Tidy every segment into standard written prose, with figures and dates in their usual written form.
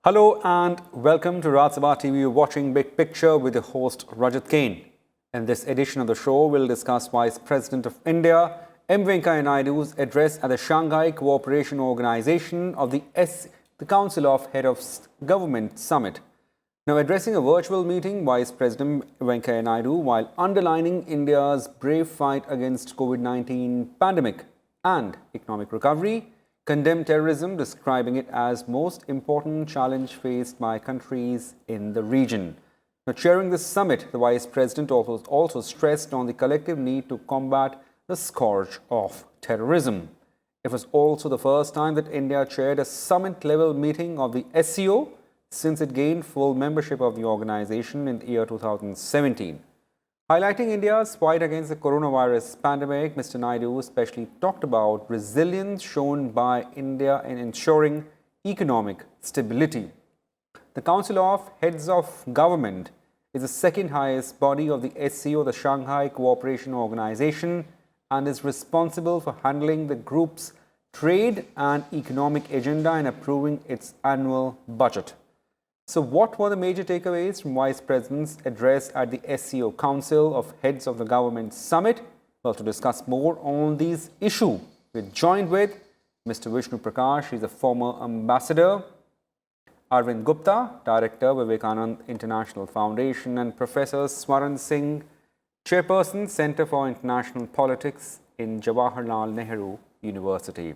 Hello and welcome to RAJAT TV. You're watching Big Picture with the host RAJAT KAIN. In this edition of the show, we'll discuss Vice President of India, M. Venkaiah Naidu's address at the Shanghai Cooperation Organization of the Council of Head of Government Summit. Now, addressing a virtual meeting, Vice President Venkaiah Naidu, while underlining India's brave fight against COVID-19 pandemic and economic recovery, condemned terrorism, describing it as most important challenge faced by countries in the region. Now, chairing this summit, the Vice President also stressed on the collective need to combat the scourge of terrorism. It was also the first time that India chaired a summit-level meeting of the SCO since it gained full membership of the organization in the year 2017. Highlighting India's fight against the coronavirus pandemic, Mr. Naidu especially talked about resilience shown by India in ensuring economic stability. The Council of Heads of Government is the second highest body of the SCO, the Shanghai Cooperation Organization, and is responsible for handling the group's trade and economic agenda and approving its annual budget. So what were the major takeaways from Vice President's address at the SCO Council of Heads of the Government Summit? Well, to discuss more on these issues, we're joined with Mr. Vishnu Prakash. He's a former ambassador. Arvind Gupta, Director, Vivekanand International Foundation, and Professor Swaran Singh, Chairperson, Center for International Politics in Jawaharlal Nehru University.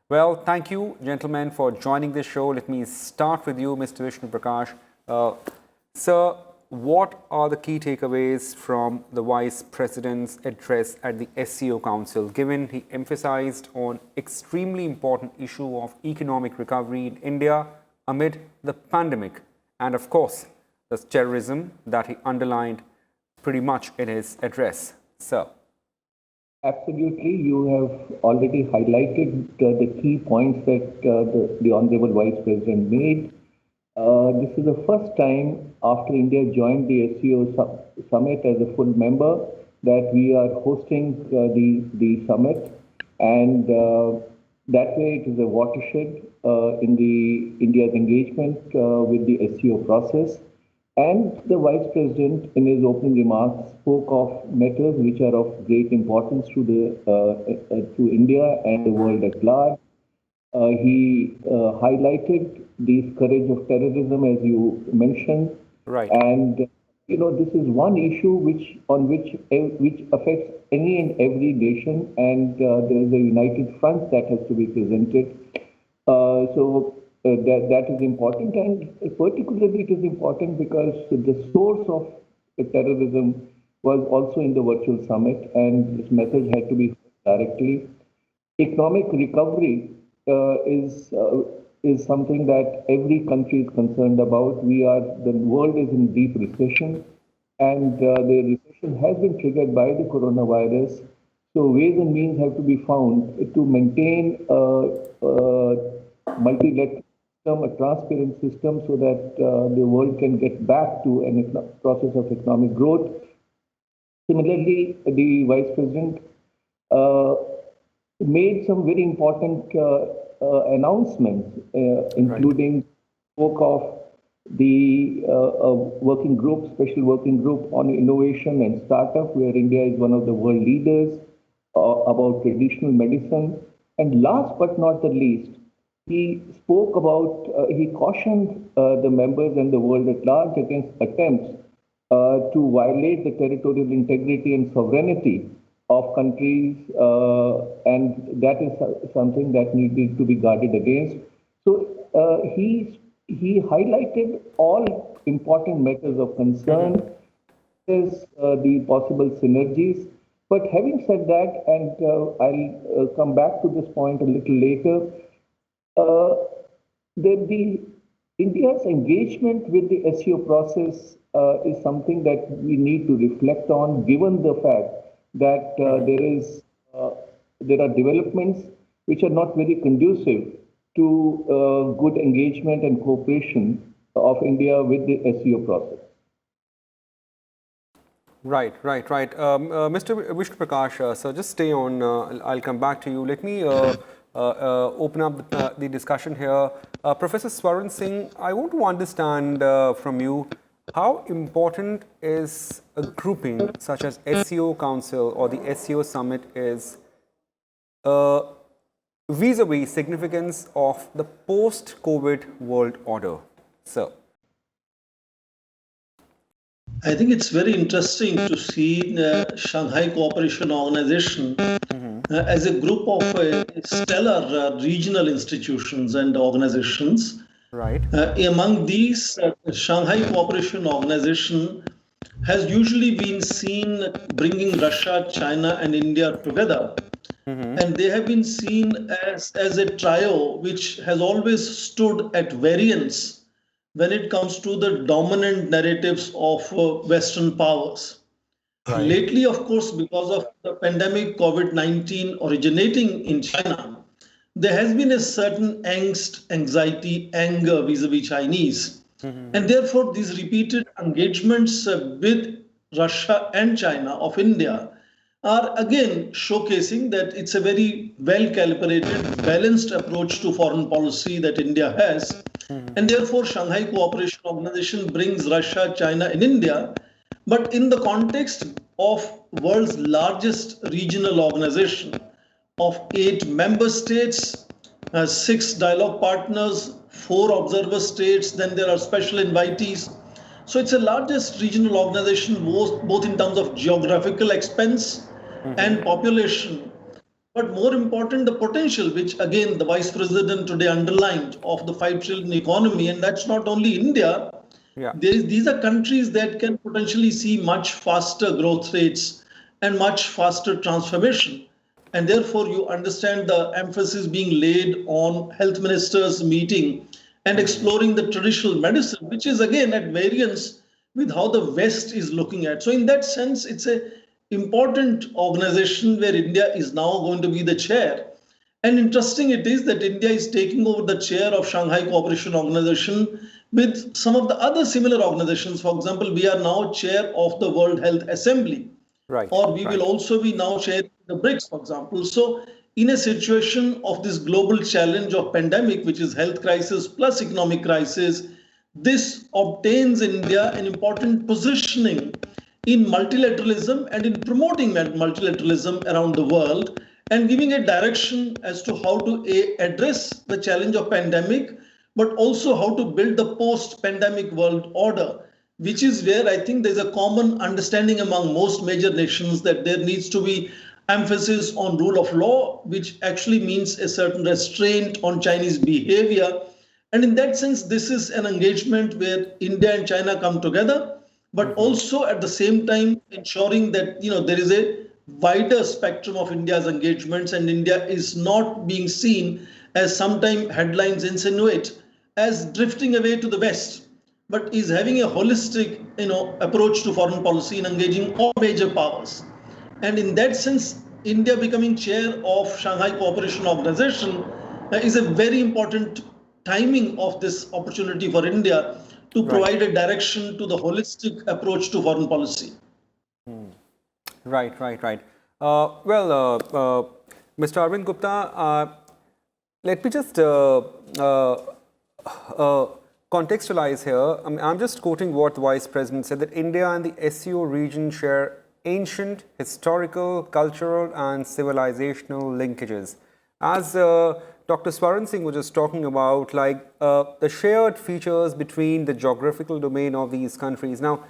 Well, thank you, gentlemen, for joining this show. Let me start with you, Mr. Vishnu Prakash. Sir, what are the key takeaways from the Vice President's address at the SCO Council, given he emphasized on extremely important issue of economic recovery in India amid the pandemic and, of course, the terrorism that he underlined pretty much in his address? Sir. Absolutely. You have already highlighted the key points that the Honorable Vice President made. This is the first time after India joined the SCO Summit as a full member that we are hosting the summit, and that way it is a watershed in India's engagement with the SCO process. And the Vice President, in his opening remarks, spoke of matters which are of great importance to India and the world at large. He highlighted the scourge of terrorism, as you mentioned, right? And this is one issue which affects any and every nation, and there is a united front that has to be presented. That is important, and particularly it is important because the source of the terrorism was also in the virtual summit, and this message had to be heard directly. Economic recovery is something that every country is concerned about. The world is in deep recession, and the recession has been triggered by the coronavirus. So ways and means have to be found to maintain multilateral a transparent system so that the world can get back to a process of economic growth. Similarly, the Vice President made some very important announcements, including spoke of the working group, special working group on innovation and startup, where India is one of the world leaders, about traditional medicine. And last but not the least, he spoke about, he cautioned the members and the world at large against attempts to violate the territorial integrity and sovereignty of countries, and that is something that needed to be guarded against. So he highlighted all important matters of concern, the possible synergies. But having said that, and I'll come back to this point a little later, India's engagement with the SCO process is something that we need to reflect on, given the fact that there are developments which are not very conducive to good engagement and cooperation of India with the SCO process. Right. Mr. Vishnu Prakash, so just stay on. I'll come back to you. Let me open up the discussion here. Professor Swaran Singh, I want to understand from you, how important is a grouping such as SCO Council or the SCO Summit is vis-a-vis significance of the post-COVID world order, sir? I think it's very interesting to see the Shanghai Cooperation Organization as a group of stellar regional institutions and organizations. Right. Among these, Shanghai Cooperation Organization has usually been seen bringing Russia, China, and India together. And they have been seen as a trio which has always stood at variance when it comes to the dominant narratives of Western powers. Right. Lately, of course, because of the pandemic COVID-19 originating in China, there has been a certain angst, anxiety, anger vis-a-vis Chinese. And therefore, these repeated engagements with Russia and China of India are again showcasing that it's a very well-calibrated, balanced approach to foreign policy that India has. And therefore, Shanghai Cooperation Organization brings Russia, China, and India, but in the context of world's largest regional organization of 8 member states, 6 dialogue partners, 4 observer states, then there are special invitees. So it's the largest regional organization, both in terms of geographical expense and population. But more important, the potential, which again the Vice President today underlined, of the 5 trillion economy, and that's not only India. Yeah. These are countries that can potentially see much faster growth rates and much faster transformation. And therefore, you understand the emphasis being laid on health ministers meeting and exploring the traditional medicine, which is again at variance with how the West is looking at. So in that sense, it's a important organization where India is now going to be the chair. And interesting it is that India is taking over the chair of Shanghai Cooperation Organization with some of the other similar organizations. For example, we are now chair of the World Health Assembly. Right. Or we will also be now chairing the BRICS, for example. So in a situation of this global challenge of pandemic, which is health crisis plus economic crisis, this obtains India an important positioning in multilateralism and in promoting multilateralism around the world and giving a direction as to how to address the challenge of pandemic, but also how to build the post-pandemic world order, which is where I think there's a common understanding among most major nations that there needs to be emphasis on rule of law, which actually means a certain restraint on Chinese behavior. And in that sense, this is an engagement where India and China come together, but also at the same time ensuring that there is a wider spectrum of India's engagements, and India is not being seen, as sometimes headlines insinuate, as drifting away to the West, but is having a holistic approach to foreign policy in engaging all major powers. And in that sense, India becoming chair of Shanghai Cooperation Organization is a very important timing of this opportunity for India to provide a direction to the holistic approach to foreign policy. Right. Well, Mr. Arvind Gupta, let me just contextualize here. I'm just quoting what the Vice President said, that India and the SCO region share ancient, historical, cultural and civilizational linkages. As Dr. Swaran Singh was just talking about, like the shared features between the geographical domain of these countries. Now,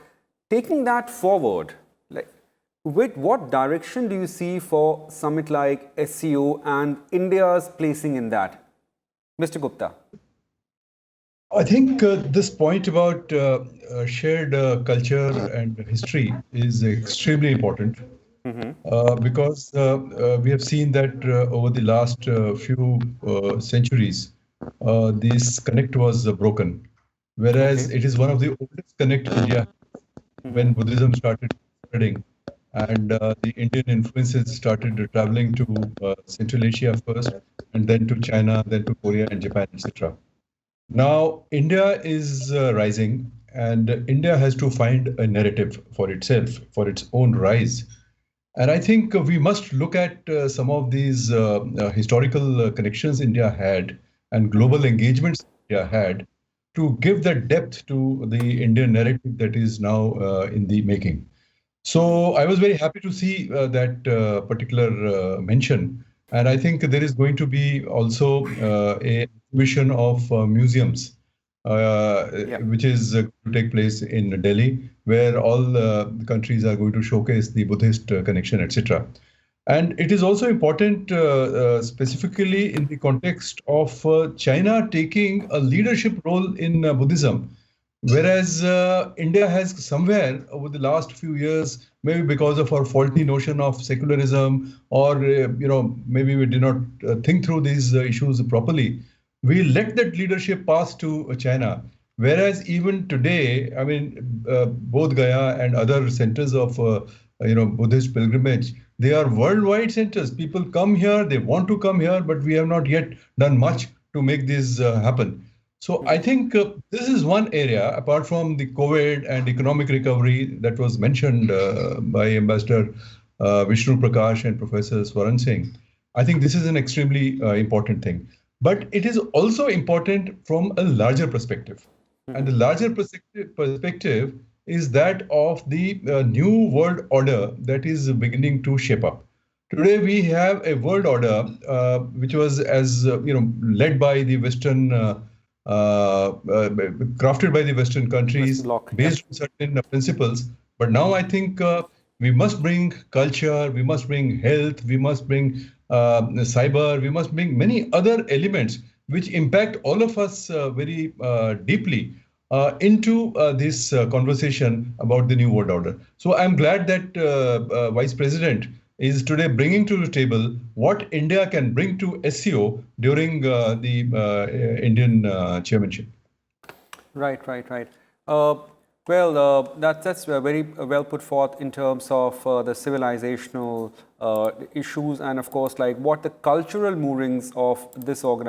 taking that forward, like, with what direction do you see for summit like SCO and India's placing in that? Mr. Gupta. I think this point about shared culture and history is extremely important. Because we have seen that over the last few centuries, this connect was broken, whereas it is one of the oldest connect India when Buddhism started spreading and the Indian influences started traveling to Central Asia first, and then to China, then to Korea and Japan, etc. Now, India is rising, and India has to find a narrative for itself, for its own rise. And I think we must look at some of these historical connections India had and global engagements India had to give the depth to the Indian narrative that is now in the making. So I was very happy to see that particular mention. And I think there is going to be also a exhibition of museums, which is to take place in Delhi, where all the countries are going to showcase the Buddhist connection, etc. And it is also important, specifically in the context of China taking a leadership role in Buddhism. Whereas India has somewhere over the last few years, maybe because of our faulty notion of secularism, or maybe we did not think through these issues properly, we let that leadership pass to China. Whereas even today, I mean, both Gaya and other centers of Buddhist pilgrimage, they are worldwide centers. People come here, they want to come here, but we have not yet done much to make this happen. So I think this is one area, apart from the COVID and economic recovery that was mentioned by Ambassador Vishnu Prakash and Professor Swaran Singh. I think this is an extremely important thing. But it is also important from a larger perspective. And the larger perspective is that of the new world order that is beginning to shape up. Today we have a world order which was led by the Western crafted by the Western countries based on certain principles. But now I think we must bring culture, we must bring health, we must bring cyber, we must bring many other elements which impact all of us very deeply into this conversation about the new world order. So I'm glad that Vice President is today bringing to the table what India can bring to SCO during the Indian chairmanship. Right. That's very well put forth in terms of the civilizational issues, and of course, like what the cultural moorings of this of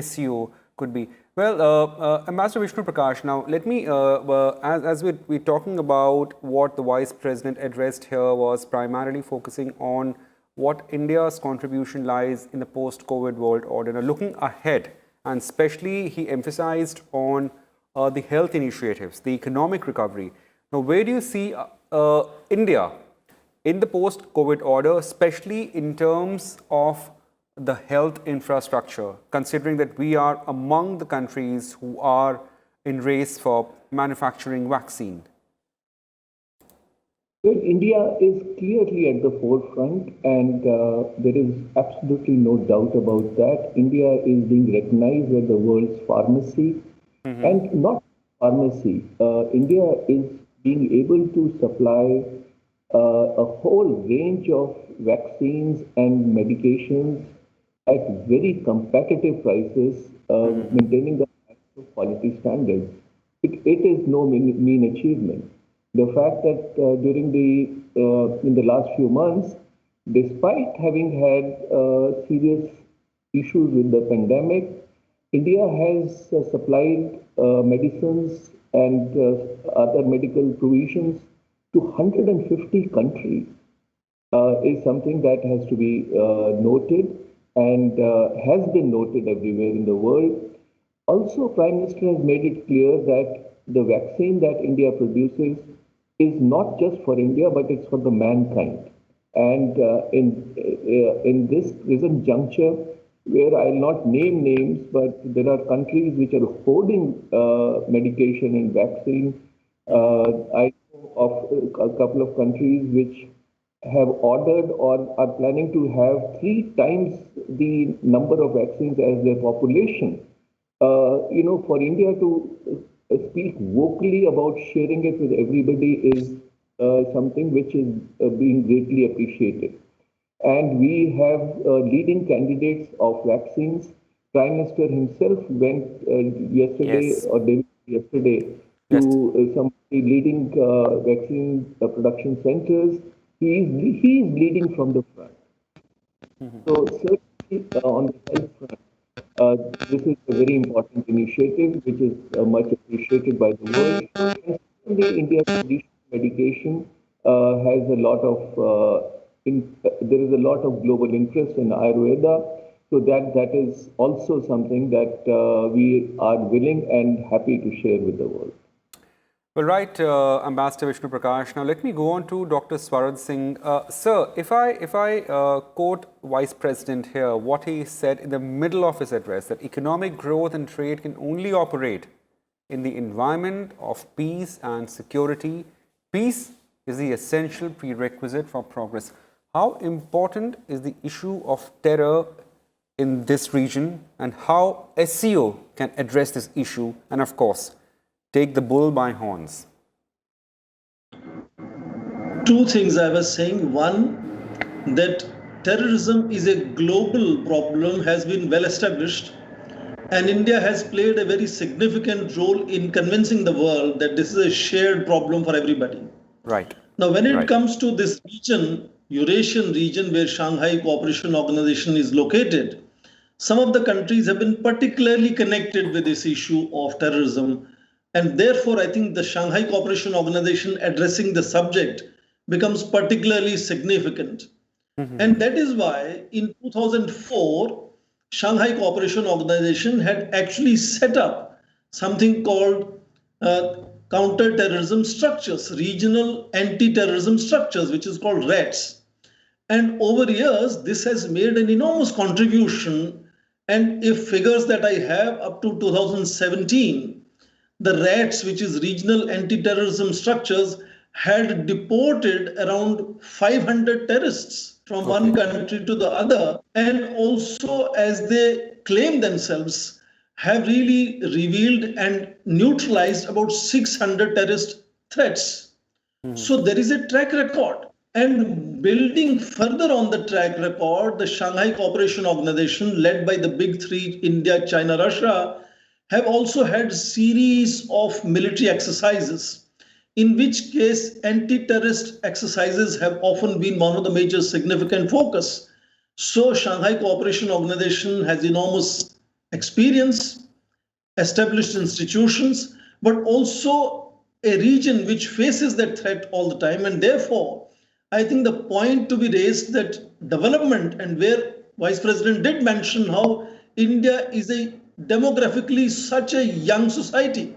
SCO could be. Well, Ambassador Vishnu Prakash, now let me, as we're talking about what the Vice President addressed here was primarily focusing on what India's contribution lies in the post-COVID world order. Now, looking ahead, and especially he emphasized on the health initiatives, the economic recovery. Now, where do you see India in the post-COVID order, especially in terms of the health infrastructure, considering that we are among the countries who are in race for manufacturing vaccine? Well, India is clearly at the forefront, and there is absolutely no doubt about that. India is being recognized as the world's pharmacy, and not pharmacy. India is being able to supply a whole range of vaccines and medications at very competitive prices, maintaining the quality standards. It is no mean achievement. The fact that during in the last few months, despite having had serious issues with the pandemic, India has supplied medicines and other medical provisions to 150 countries. Is something that has to be noted and has been noted everywhere in the world. Also, Prime Minister has made it clear that the vaccine that India produces is not just for India, but it's for the mankind. And in this present juncture, where I'll not name names, but there are countries which are hoarding medication and vaccine. I know of a couple of countries which have ordered or are planning to have 3 times the number of vaccines as their population. For India to speak vocally about sharing it with everybody is something which is being greatly appreciated. And we have leading candidates of vaccines. Prime Minister himself went yesterday or day yesterday to some leading vaccine production centers. He is leading from the front. So certainly on the health front, this is a very important initiative, which is much appreciated by the world. And certainly India's traditional medication has a lot of there is a lot of global interest in Ayurveda. So that is also something that we are willing and happy to share with the world. Well, right, Ambassador Vishnu Prakash. Now, let me go on to Dr. Swaraj Singh. Sir, if I quote Vice President here, what he said in the middle of his address, that economic growth and trade can only operate in the environment of peace and security. Peace is the essential prerequisite for progress. How important is the issue of terror in this region, and how SCO can address this issue, and of course, take the bull by horns? Two things I was saying. One, that terrorism is a global problem, has been well established, and India has played a very significant role in convincing the world that this is a shared problem for everybody. Right. Now, when it comes to this region, Eurasian region where Shanghai Cooperation Organization is located, some of the countries have been particularly connected with this issue of terrorism. And therefore, I think the Shanghai Cooperation Organization addressing the subject becomes particularly significant. And that is why in 2004, Shanghai Cooperation Organization had actually set up something called counter-terrorism structures, regional anti-terrorism structures, which is called RATS. And over years, this has made an enormous contribution. And if figures that I have up to 2017, the RATS, which is regional anti-terrorism structures, had deported around 500 terrorists from one country to the other. And also, as they claim themselves, have really revealed and neutralized about 600 terrorist threats. So there is a track record. And building further on the track record, the Shanghai Cooperation Organization, led by the big three, India, China, Russia, have also had series of military exercises, in which case anti-terrorist exercises have often been one of the major significant focus. So Shanghai Cooperation Organization has enormous experience, established institutions, but also a region which faces that threat all the time. And therefore, I think the point to be raised that development, and where Vice President did mention how India is a demographically such a young society,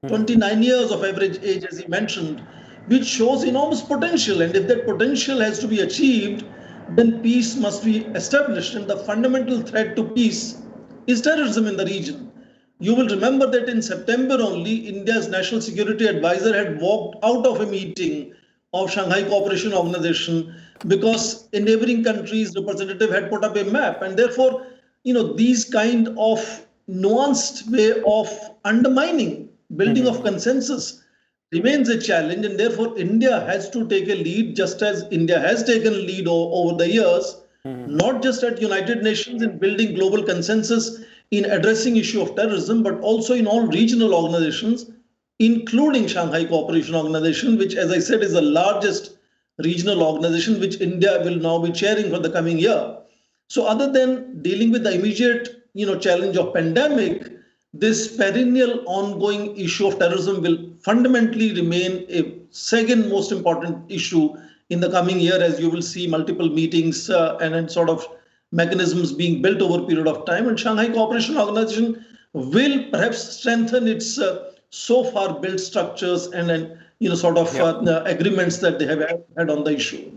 29 years of average age, as he mentioned, which shows enormous potential. And if that potential has to be achieved, then peace must be established. And the fundamental threat to peace is terrorism in the region. You will remember that in September only, India's National Security Advisor had walked out of a meeting of Shanghai Cooperation Organization because a neighboring country's representative had put up a map. And therefore, these kind of nuanced way of undermining building of consensus remains a challenge. And therefore, India has to take a lead, just as India has taken a lead over the years, not just at United Nations in building global consensus in addressing issue of terrorism, but also in all regional organizations, including Shanghai Cooperation Organization, which, as I said, is the largest regional organization, which India will now be chairing for the coming year. So other than dealing with the immediate, challenge of pandemic, this perennial ongoing issue of terrorism will fundamentally remain a second most important issue in the coming year, as you will see multiple meetings and sort of mechanisms being built over a period of time. And Shanghai Cooperation Organization will perhaps strengthen its so far built structures and agreements that they have had on the issue.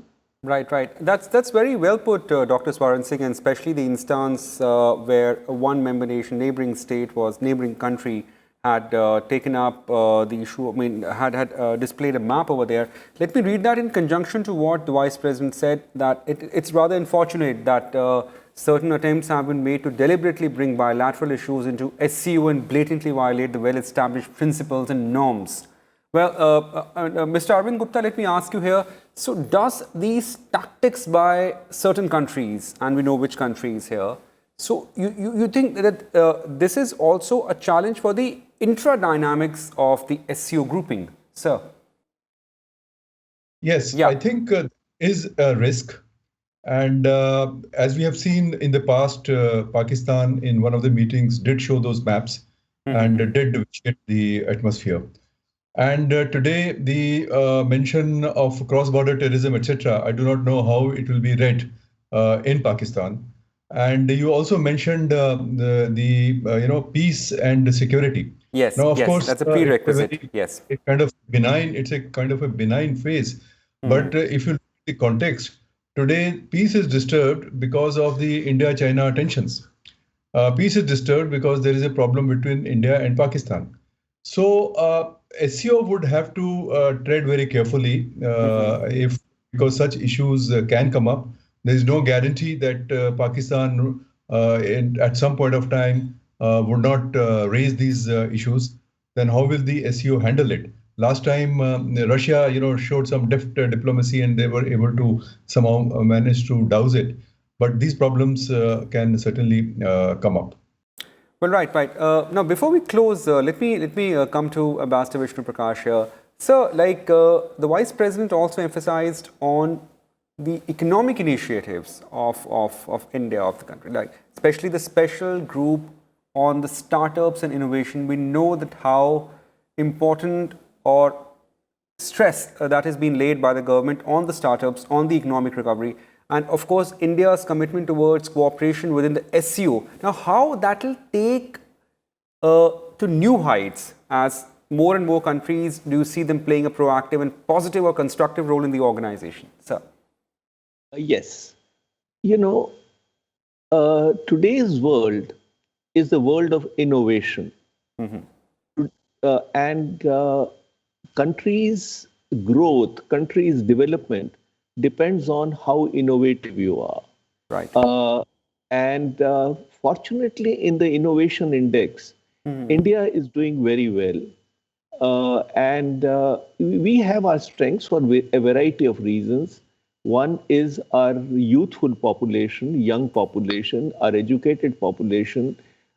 Right. That's very well put, Dr. Swaraj Singh, and especially the instance where one member nation, neighboring country had taken up the issue. Had displayed a map over there. Let me read that in conjunction to what the Vice President said, that it's rather unfortunate that certain attempts have been made to deliberately bring bilateral issues into SCO and blatantly violate the well-established principles and norms. Well, Mr. Arvind Gupta, let me ask you here. So does these tactics by certain countries, and we know which countries here, so you think that this is also a challenge for the intra-dynamics of the SCO grouping, sir? Yes, I think is a risk. And as we have seen in the past, Pakistan in one of the meetings did show those maps and did vitiate the atmosphere. And today, the mention of cross-border terrorism, etc., I do not know how it will be read in Pakistan. And you also mentioned peace and security. Yes, Now, of yes, course, that's a it's a prerequisite. very Yes. a kind of benign. It's a kind of a benign phase. But if you look at the context, today peace is disturbed because of the India-China tensions. Peace is disturbed because there is a problem between India and Pakistan. So SCO would have to tread very carefully if because such issues can come up. There is no guarantee that Pakistan at some point of time would not raise these issues. Then how will the SCO handle it? Last time, Russia, showed some deft diplomacy and they were able to somehow manage to douse it. But these problems can certainly come up. Well, right. Now, before we close, let me come to Ambassador Vishnu Prakash here. So, the Vice President also emphasized on the economic initiatives of India, of the country, like especially the special group on the startups and innovation. We know that how important or stress that has been laid by the government on the startups, on the economic recovery, and of course, India's commitment towards cooperation within the SCO. Now, how that will take to new heights as more and more countries, do you see them playing a proactive and positive or constructive role in the organization? Sir. Yes. You know, today's world is the world of innovation. And countries' growth, countries' development depends on how innovative you are. Right. And fortunately, in the innovation index, India is doing very well. And we have our strengths for a variety of reasons. One is our youthful population, young population, our educated population.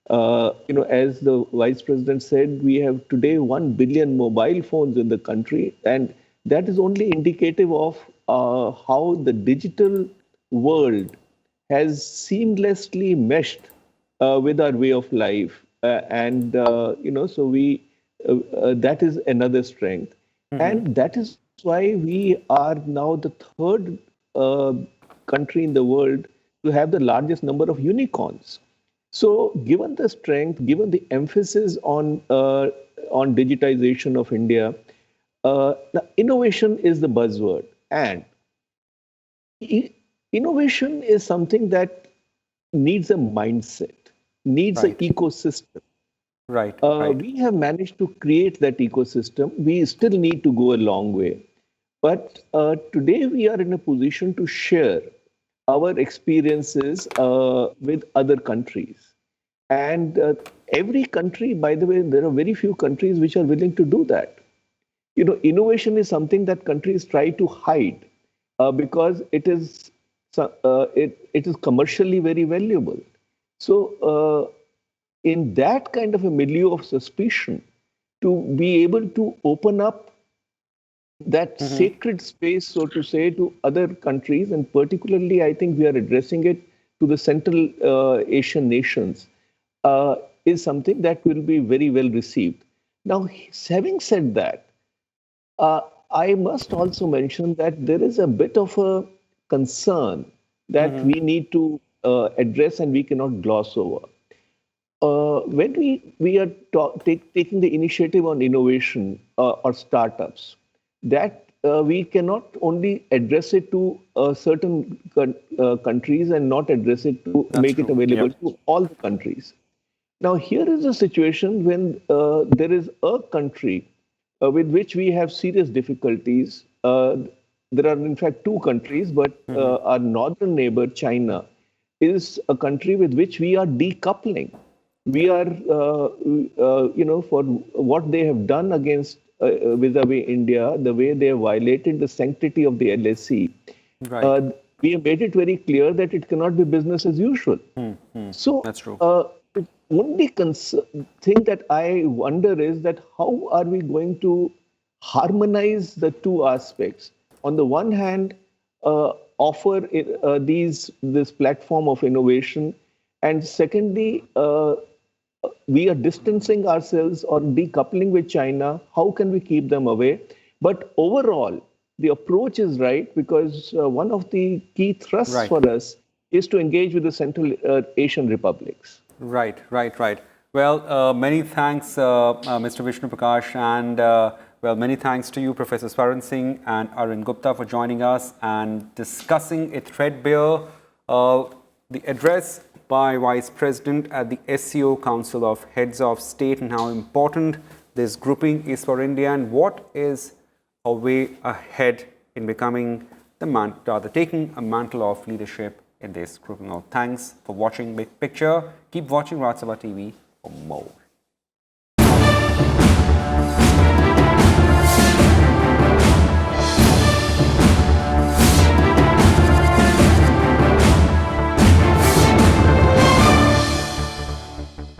As the Vice President said, we have today 1 billion mobile phones in the country, and that is only indicative of how the digital world has seamlessly meshed with our way of life. That is another strength. And that is why we are now the third country in the world to have the largest number of unicorns. So, given the strength, given the emphasis on digitization of India, the innovation is the buzzword, and innovation is something that needs a mindset, needs an ecosystem. Right. We have managed to create that ecosystem. We still need to go a long way. But today we are in a position to share our experiences with other countries. And every country, by the way, there are very few countries which are willing to do that. Innovation is something that countries try to hide because it is commercially very valuable. So, in that kind of a milieu of suspicion, to be able to open up that sacred space, so to say, to other countries, and particularly, I think we are addressing it to the Central Asian nations, is something that will be very well received. Now, having said that, I must also mention that there is a bit of a concern that we need to address and we cannot gloss over. When we are taking the initiative on innovation or startups, that we cannot only address it to certain countries and not address it to make it available to all the countries. Now, here is a situation when there is a country with which we have serious difficulties. There are, in fact, two countries, but our northern neighbor, China, is a country with which we are decoupling. We are, for what they have done against vis-a-vis India, the way they have violated the sanctity of the LSE, we have made it very clear that it cannot be business as usual. So, that's true. The only thing that I wonder is that how are we going to harmonize the two aspects? On the one hand, offer this platform of innovation, and secondly, we are distancing ourselves or decoupling with China. How can we keep them away? But overall, the approach is right because one of the key thrusts Right. for us is to engage with the Central Asian republics. Right, right, right. Well, many thanks, Mr. Vishnu Prakash, and well, many thanks to you, Professor Swaran Singh and Arvind Gupta, for joining us and discussing a threadbare the address by Vice President at the SCO Council of Heads of State and how important this grouping is for India and what is a way ahead in becoming taking a mantle of leadership in this grouping. Thanks for watching Big Picture. Keep watching Rajya TV for more.